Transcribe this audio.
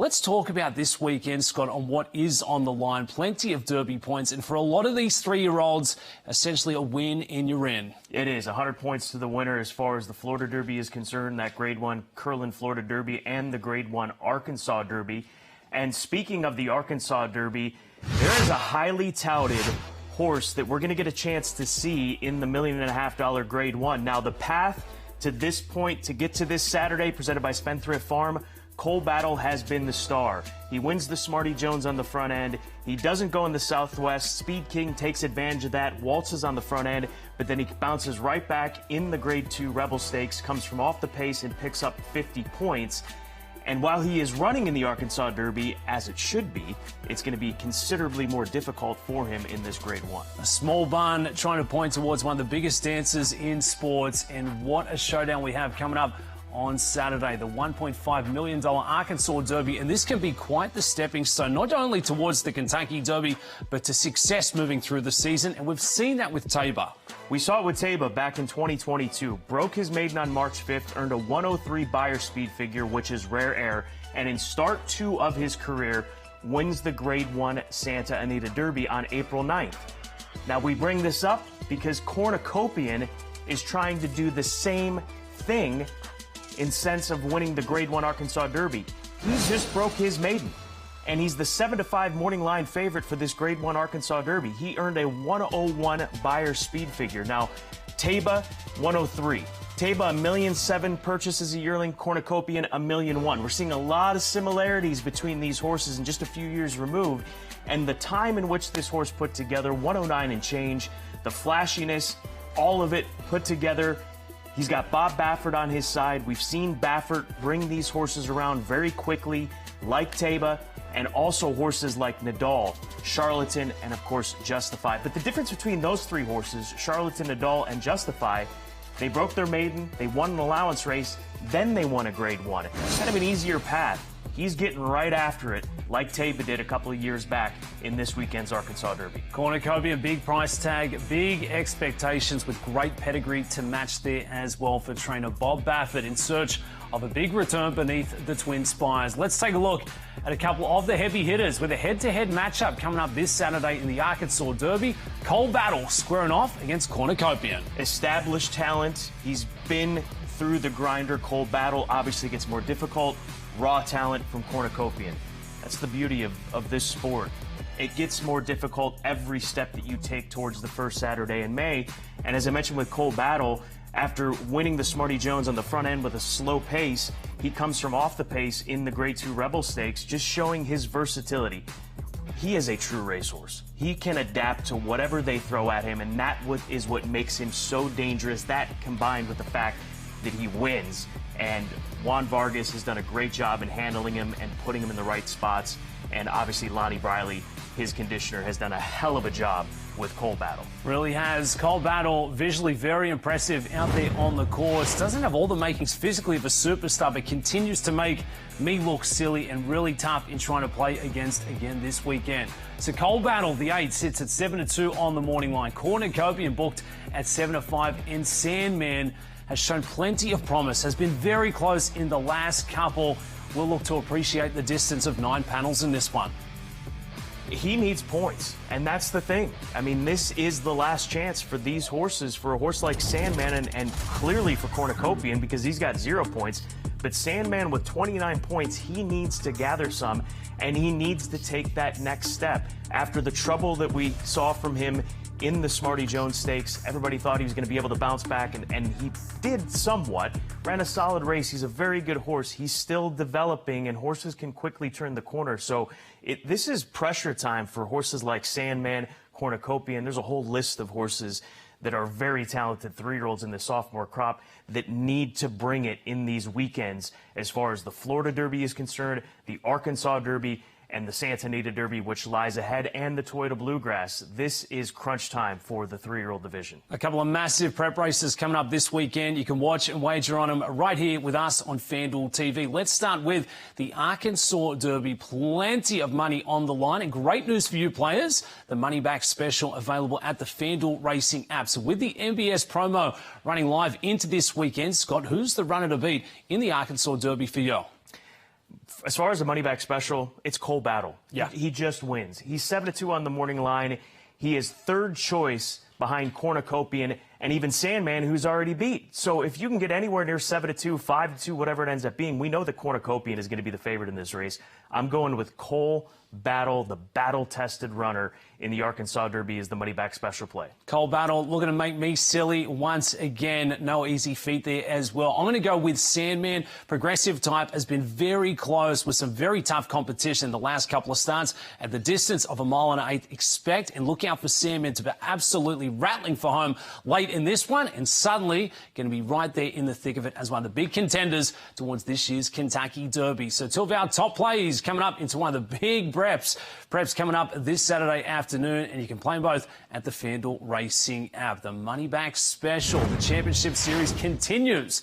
Let's talk about this weekend, Scott, on what is on the line. Plenty of Derby points, and for a lot of these three-year-olds, essentially a win and you're in. It is 100 points to the winner as far as the Florida Derby is concerned, that Grade 1 Curlin Florida Derby and the Grade 1 Arkansas Derby. And speaking of the Arkansas Derby, there is a highly touted horse that we're going to get a chance to see in the $1.5 million Grade 1. Now, the path to this point, to get to this Saturday, presented by Spendthrift Farm, Cole Battle has been the star. He wins the Smarty Jones on the front end. He doesn't go in the Southwest. Speed King takes advantage of that, waltzes on the front end, but then he bounces right back in the Grade 2 Rebel Stakes, comes from off the pace and picks up 50 points. And while he is running in the Arkansas Derby, as it should be, it's going to be considerably more difficult for him in this Grade 1. A small barn trying to point towards one of the biggest dances in sports, and what a showdown we have coming up on Saturday, the $1.5 million Arkansas Derby. And this can be quite the stepping stone, not only towards the Kentucky Derby, but to success moving through the season. And we've seen that with Tabor. We saw it with Tabor back in 2022. Broke his maiden on March 5th, earned a 103 Beyer speed figure, which is rare air. And in start 2 of his career, wins the Grade 1 Santa Anita Derby on April 9th. Now, we bring this up because Cornucopian is trying to do the same thing in sense of winning the Grade 1 Arkansas Derby. He just broke his maiden, and he's the 7-5 morning line favorite for this Grade 1 Arkansas Derby. He earned a 101 Beyer speed figure. Now, Tabor, 103. Tabor, $1.7 million purchases a yearling. Cornucopian, $1.1 million. We're seeing a lot of similarities between these horses in just a few years removed, and the time in which this horse put together, 109 and change, the flashiness, all of it put together. He's got Bob Baffert on his side. We've seen Baffert bring these horses around very quickly, like Tabor, and also horses like Nadal, Charlatan, and of course Justify. But the difference between those 3 horses, Charlatan, Nadal, and Justify, they broke their maiden, they won an allowance race, then they won a Grade 1. It's kind of an easier path. He's getting right after it, like Tabor did a couple of years back in this weekend's Arkansas Derby. Cornucopian, big price tag, big expectations with great pedigree to match there as well for trainer Bob Baffert in search of a big return beneath the Twin Spires. Let's take a look at a couple of the heavy hitters with a head-to-head matchup coming up this Saturday in the Arkansas Derby. Cole Battle squaring off against Cornucopian. Established talent. He's been through the grinder. Cole Battle obviously gets more difficult. Raw talent from Cornucopian. That's the beauty of this sport. It gets more difficult every step that you take towards the first Saturday in May. And as I mentioned with Cole Battle, after winning the Smarty Jones on the front end with a slow pace, he comes from off the pace in the Grade 2 Rebel Stakes, just showing his versatility. He is a true racehorse. He can adapt to whatever they throw at him, and that is what makes him so dangerous. That combined with the fact that he wins. And Juan Vargas has done a great job in handling him and putting him in the right spots. And obviously Lonnie Briley, his conditioner, has done a hell of a job with Cole Battle. Really has. Cole Battle, visually very impressive out there on the course. Doesn't have all the makings physically of a superstar, but continues to make me look silly and really tough in trying to play against again this weekend. So Cole Battle, the 8, sits at 7-2 on the morning line. Cornucopian booked at 7-5, and Sandman has shown plenty of promise, has been very close in the last couple. We'll look to appreciate the distance of 9 panels in this one. He needs points, and that's the thing. I mean, this is the last chance for these horses, for a horse like Sandman, and clearly for Cornucopian, because he's got 0 points. But Sandman with 29 points, he needs to gather some, and he needs to take that next step. After the trouble that we saw from him in the Smarty Jones Stakes, everybody thought he was going to be able to bounce back, and he did somewhat. Ran a solid race. He's a very good horse. He's still developing, and horses can quickly turn the corner. So this is pressure time for horses like Sandman, Cornucopian. There's a whole list of horses that are very talented 3-year-olds in the sophomore crop that need to bring it in these weekends as far as the Florida Derby is concerned, the Arkansas Derby, and the Santa Anita Derby, which lies ahead, and the Toyota Bluegrass. This is crunch time for the 3-year-old division. A couple of massive prep races coming up this weekend. You can watch and wager on them right here with us on FanDuel TV. Let's start with the Arkansas Derby. Plenty of money on the line, and great news for you players. The money back special available at the FanDuel Racing app. So with the MBS promo running live into this weekend, Scott, who's the runner to beat in the Arkansas Derby for you? As far as the money back special, it's Cole Battle. Yeah. He just wins. He's 7-2 on the morning line. He is third choice behind Cornucopian and even Sandman, who's already beat. So if you can get anywhere near 7-2, 5-2, whatever it ends up being, we know that Cornucopian is going to be the favorite in this race. I'm going with Cole Battle, the battle-tested runner in the Arkansas Derby, is the money back special play. Cole Battle looking to make me silly once again. No easy feat there as well. I'm going to go with Sandman. Progressive type has been very close with some very tough competition the last couple of starts at the distance of 1.1 miles. Expect and look out for Sandman to be absolutely rattling for home late in this one, and suddenly going to be right there in the thick of it as one of the big contenders towards this year's Kentucky Derby. So two of our top plays coming up into one of the big preps coming up this Saturday afternoon, and you can play them both at the FanDuel Racing app. The money back special, the championship series continues